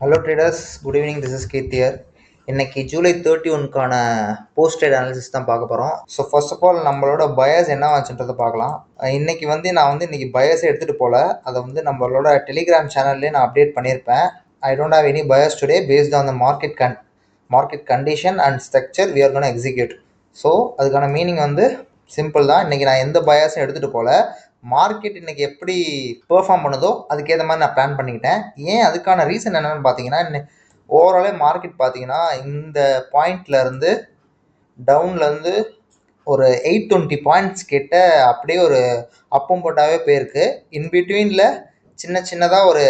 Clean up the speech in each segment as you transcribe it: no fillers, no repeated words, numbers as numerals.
Hello traders, good evening. This is கீர்த்தியர். இன்னைக்கு July 31க்கான போஸ்ட் ட்ரேட் அனாலிசிஸ் தான் பார்க்க போகிறோம். ஸோ ஃபர்ஸ்ட் ஆஃப் ஆல் நம்மளோட பயர்ஸ் என்ன ஆச்சுன்றதை பார்க்கலாம். இன்னைக்கு நான் இன்னைக்கு பயர்ஸை எடுத்துகிட்டு போகல. அதை நம்மளோட டெலிகிராம் சேனல்லே நான் அப்டேட் பண்ணியிருப்பேன். I don't have any biases today based on the market condition and structure we are gonna execute. So அதுக்கான மீனிங் சிம்பிள் தான். இன்றைக்கி நான் எந்த பயர்ஸும் எடுத்துகிட்டு போகல. மார்க்கெட் இன்னைக்கு எப்படி பெர்ஃபார்ம் பண்ணுதோ அதுக்கேற்ற மாதிரி நான் பிளான் பண்ணிக்கிட்டேன். ஏன் அதுக்கான ரீசன் என்னென்னு பார்த்தீங்கன்னா, ஓவராலே மார்க்கெட் பார்த்தீங்கன்னா இந்த பாயிண்ட்லேருந்து டவுன்லேருந்து ஒரு 820 பாயிண்ட்ஸ் கிட்ட அப்படியே ஒரு அப்பம் போட்டாவே போயிருக்கு. இன்பிட்வீனில் சின்னதாக ஒரு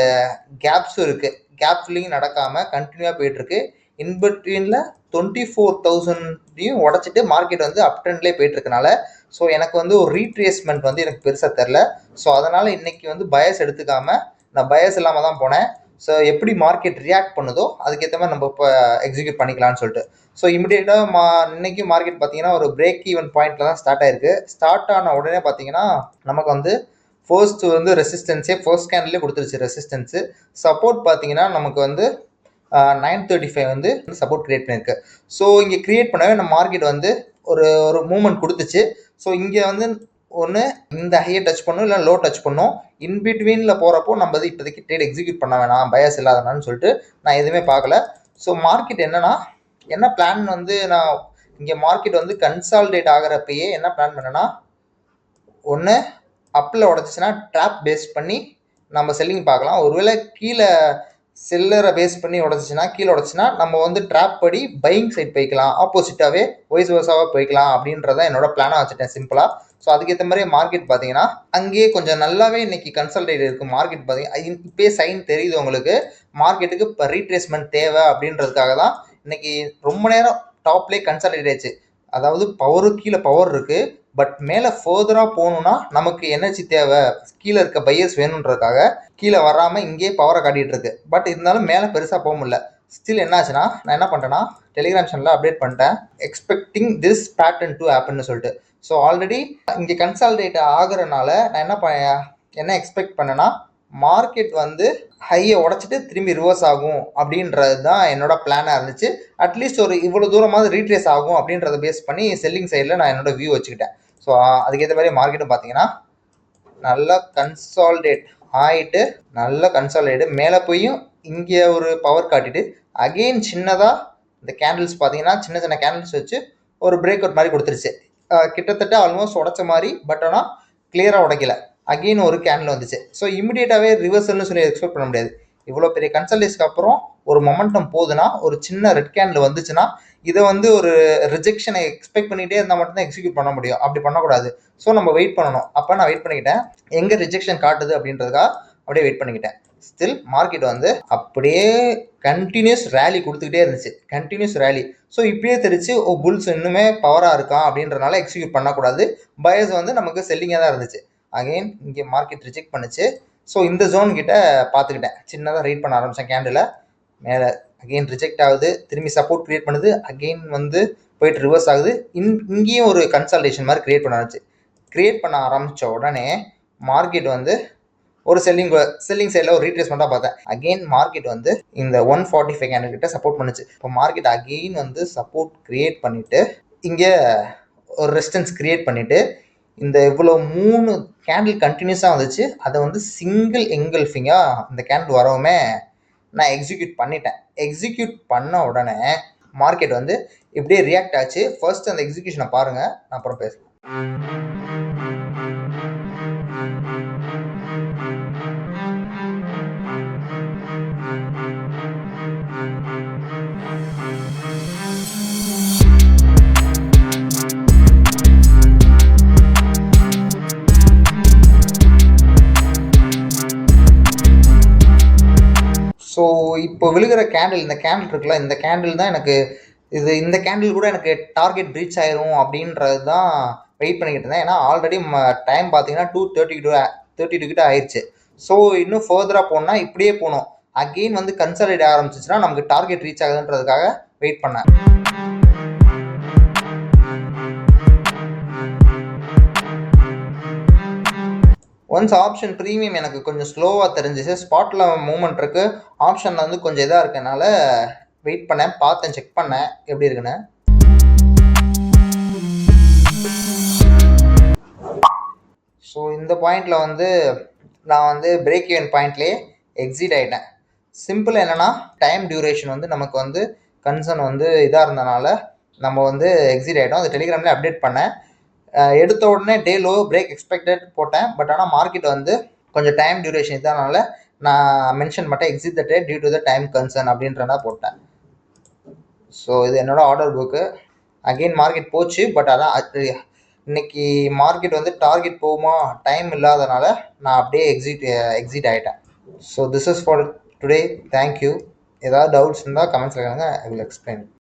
கேப்ஸும் இருக்குது. கேப் ஃபில்லிங் நடக்காமல் கண்டினியூவாக போயிட்டுருக்கு. இன்பிட்வீனில் 24,000 உடச்சிட்டு மார்க்கெட் அப் ட்ரெண்ட்லேயே போயிட்டுருக்கனால ஸோ எனக்கு ஒரு ரீட்ரேஸ்மெண்ட் எனக்கு பெருசாக தெரில. ஸோ அதனால் இன்றைக்கி பயர்ஸ் எடுத்துக்காமல் நான் பயர்ஸ் இல்லாமல் தான் போனேன். ஸோ எப்படி மார்க்கெட் ரியாக்ட் பண்ணுதோ அதுக்கேற்ற மாதிரி நம்ம இப்போ எக்ஸிக்யூட் பண்ணிக்கலாம்னு சொல்லிட்டு. ஸோ இமிடியேட்டாக இன்னைக்கு மார்க்கெட் பார்த்தீங்கன்னா ஒரு பிரேக் ஈவன் பாயிண்ட்டில் தான் ஸ்டார்ட் ஆயிருக்கு. ஸ்டார்ட் ஆன உடனே பார்த்தீங்கன்னா நமக்கு ஃபர்ஸ்ட் ரெசிஸ்டன்ஸே ஃபர்ஸ்ட் கேண்டிலே கொடுத்துருச்சு. ரெசிஸ்டன்ஸு சப்போர்ட் பார்த்தீங்கன்னா நமக்கு 935 சப்போர்ட் கிரியேட் பண்ணியிருக்கு. ஸோ இங்கே கிரியேட் பண்ணவே நம்ம மார்க்கெட் ஒரு மூமெண்ட் கொடுத்துச்சு. ஸோ இங்கே ஒன்று இந்த ஹையை டச் பண்ணும், இல்லை லோ டச் பண்ணும். இன்பிட்வீனில் போகிறப்போ நம்ம இப்போதைக்கு ட்ரேட் எக்ஸிக்யூட் பண்ண வேணாம், பயஸ் இல்லாதனான்னு சொல்லிட்டு நான் எதுவுமே பார்க்கல. ஸோ மார்க்கெட் என்ன பிளான் நான் இங்கே மார்க்கெட் கன்சால்டேட் ஆகிறப்பயே என்ன பிளான் பண்ணேன்னா, ஒன்று அப்பில் உடச்சிச்சின்னா ட்ராப் பேஸ் பண்ணி நம்ம செல்லிங் பார்க்கலாம். ஒருவேளை கீழே செல்லரை பேஸ் பண்ணி கீழே உடச்சுன்னா நம்ம ட்ராப் படி பையிங் சைட் போய்க்கலாம், ஆப்போசிட்டாகவே வைஸ் வர்ஸாவாக போய்க்கலாம் அப்படின்றத என்னோட பிளானாக வச்சுட்டேன் சிம்பிளாக. ஸோ அதுக்கேற்ற மாதிரி மார்க்கெட் பார்த்தீங்கன்னா அங்கேயே கொஞ்சம் நல்லாவே இன்னைக்கு கன்சல்டேட் இருக்குது. மார்க்கெட் பார்த்தீங்கன்னா இப்போயே சைன் தெரியுது உங்களுக்கு. மார்க்கெட்டுக்கு இப்போ ரீட்ரேஸ்மெண்ட் தேவை அப்படின்றதுக்காக தான் இன்னைக்கு ரொம்ப நேரம் டாப்லேயே கன்சல்டேட் ஆயிடுச்சு. அதாவது கீழே பவர் இருக்குது, பட் மேலே ஃபர்தராக போகணுன்னா நமக்கு எனர்ஜி தேவை, கீழே இருக்க பையர்ஸ் வேணுன்றதுக்காக கீழே வராமல் இங்கேயே பவரை காட்டிகிட்டு இருக்கு. பட் இருந்தாலும் மேலே பெருசாக போக முடியல. ஸ்டில் என்னாச்சுன்னா நான் என்ன பண்ணிட்டேன்னா டெலிகிராம் சேனலில் அப்டேட் பண்ணிட்டேன், எக்ஸ்பெக்டிங் திஸ் பேட்டர்ன் டு ஹேப்பன்னு சொல்லிட்டு. ஸோ ஆல்ரெடி இங்கே கன்சால்டேட் ஆகுறனால நான் என்ன எக்ஸ்பெக்ட் பண்ணேன்னா, மார்க்கெட் ஹையை உடச்சிட்டு திரும்பி ரிவர்ஸ் ஆகும் அப்படின்றது தான் என்னோட பிளானாக இருந்துச்சு. அட்லீஸ்ட் ஒரு இவ்வளோ தூரமாவது ரீட்ரேஸ் ஆகும் அப்படின்றத பேஸ் பண்ணி செல்லிங் சைடில் நான் என்னோட வியூ வச்சுக்கிட்டேன். ஸோ அதுக்கேற்ற மாதிரி மார்க்கெட்டும் பார்த்தீங்கன்னா நல்லா கன்சால்டேட் ஆகிட்டு மேலே போயும் இங்கே ஒரு பவர் காட்டிட்டு அகெயின் சின்னதாக இந்த கேண்டில்ஸ் பார்த்தீங்கன்னா சின்ன கேண்டில்ஸ் வச்சு ஒரு பிரேக் அவுட் மாதிரி கொடுத்துருச்சு. கிட்டத்தட்ட ஆல்மோஸ்ட் உடைச்ச மாதிரி, பட் ஆனால் கிளியராக உடைக்கல. அகெயின் ஒரு கேண்டில் வந்துச்சு. ஸோ இமிடியேட்டாகவே ரிவர்சல்னு சொல்லி எக்ஸ்பெக்ட் பண்ண முடியாது. இவ்வளோ பெரிய கன்சல்டேஷனுக்கு அப்புறம் ஒரு மொமெண்டம் போகுதுன்னா, ஒரு சின்ன ரெட் கேண்டில் வந்துச்சுன்னா இதை ஒரு ரிஜெக்ஷனை எக்ஸ்பெக்ட் பண்ணிகிட்டே இருந்தால் மட்டும்தான் எக்ஸிக்யூட் பண்ண முடியும். அப்படி பண்ணக்கூடாது. ஸோ நம்ம வெயிட் பண்ணணும். அப்போ நான் வெயிட் பண்ணிக்கிட்டேன், எங்கே ரிஜெக்ஷன் காட்டுது அப்படின்றதுக்காக அப்படியே வெயிட் பண்ணிக்கிட்டேன். ஸ்டில் மார்க்கெட் அப்படியே கண்டினியூஸ் ரேலி கொடுத்துக்கிட்டே இருந்துச்சு, கண்டினியூஸ் ரேலி. ஸோ இப்படியே தெரிச்சு புல்ஸ் இன்னுமே பவராக இருக்கான் அப்படின்றனால எக்ஸிக்யூட் பண்ணக்கூடாது. பயர்ஸ் நமக்கு செல்லிங்காக தான் இருந்துச்சு. அகெயின் இங்கே மார்க்கெட் ரிஜெக்ட் பண்ணுச்சு. ஸோ இந்த ஜோன் கிட்ட பார்த்துக்கிட்டேன், சின்னதாக ரீட் பண்ண ஆரம்பித்தேன். கேண்டில் மேலே அகெயின் ரிஜெக்ட் ஆகுது, திரும்பி சப்போர்ட் கிரியேட் பண்ணுது, அகெயின் போயிட்டு ரிவர்ஸ் ஆகுது. இங்கேயும் ஒரு கன்சல்டேஷன் மாதிரி கிரியேட் பண்ண ஆரம்பித்த உடனே மார்க்கெட் ஒரு செல்லிங் சைடில் ஒரு ரீட்ரேஸ்மெண்ட்டாக பார்த்தேன். அகெயின் மார்க்கெட் இந்த 145 கேண்டில் கிட்ட சப்போர்ட் பண்ணுச்சு. இப்போ மார்க்கெட் அகெயின் சப்போர்ட் கிரியேட் பண்ணிவிட்டு இங்கே ஒரு ரெசிஸ்டன்ஸ் கிரியேட் பண்ணிவிட்டு இந்த இவ்வளோ 3 கேண்டில் கண்டினியூஸாக வந்துச்சு. அதை சிங்கிள் எங்கல்ஃபிங்காக இந்த கேண்டில் வரவுமே நான் எக்ஸிக்யூட் பண்ணிட்டேன். எக்ஸிக்யூட் பண்ண உடனே மார்க்கெட் இப்படியே ரியாக்ட் ஆச்சு. ஃபர்ஸ்ட் அந்த எக்ஸிக்யூஷனை பாருங்கள், நான் அப்புறம் பேசுகிறேன். ஸோ இப்போ விழுகிற கேண்டில், இந்த கேண்டில் இருக்குல்ல, இந்த கேண்டில் தான் எனக்கு இந்த கேண்டில் கூட எனக்கு டார்கெட் ரீச் ஆயிரும் அப்படின்றது தான் வெயிட் பண்ணிக்கிட்டு இருந்தேன். ஏன்னா ஆல்ரெடி டைம் பார்த்தீங்கன்னா 2:32 கிட்ட ஆயிடுச்சு. ஸோ இன்னும் ஃபர்தராக போகணுன்னா இப்படியே போகணும். அகெயின் கன்சல்டேட் ஆரம்பிச்சிச்சுன்னா நமக்கு டார்கெட் ரீச் ஆகுதுன்றதுக்காக வெயிட் பண்ணேன். ஒன்ஸ் ஆப்ஷன் ப்ரீமியம் எனக்கு கொஞ்சம் ஸ்லோவாக தெரிஞ்சிச்சு. ஸ்பாட்டில் மூவ்மெண்ட் இருக்குது, ஆப்ஷனில் வந்து கொஞ்சம் இதாக இருக்கனால வெயிட் பண்ணேன், பார்த்தேன், செக் பண்ணேன் எப்படி இருக்குன்னு. ஸோ இந்த பாயிண்டில் வந்து நான் வந்து பிரேக் ஈவன் பாயிண்ட்லேயே எக்ஸிட் ஆகிட்டேன். சிம்பிள் என்னென்னா டைம் டியூரேஷன் வந்து நமக்கு வந்து கன்சர்ன் வந்து இதாக இருந்தனால நம்ம வந்து எக்ஸிட் ஆகிட்டோம். அது டெலிகிராம்லேயே அப்டேட் பண்ணேன். எடுத்த உடனே டே லோ பிரேக் எக்ஸ்பெக்டட் போட்டேன். பட் ஆனால் மார்க்கெட் வந்து கொஞ்சம் டைம் டியூரேஷன் இதனால நான் மென்ஷன் பண்ணேன் exit the trade due to the time concern அப்படின்றனா போட்டேன். ஸோ இது என்னோட ஆர்டர் புக்கு. அகெயின் மார்க்கெட் போச்சு. பட் அதான் இன்னைக்கு மார்க்கெட் வந்து டார்கெட் போகுமா டைம் இல்லாதனால நான் அப்படியே எக்ஸிட் ஆகிட்டேன். So this is for today. Thank you. ஏதாவது டவுட்ஸ் இருந்தால் கமெண்ட்ஸில் கேளுங்க, ஐ வில் எக்ஸ்பிளைன்.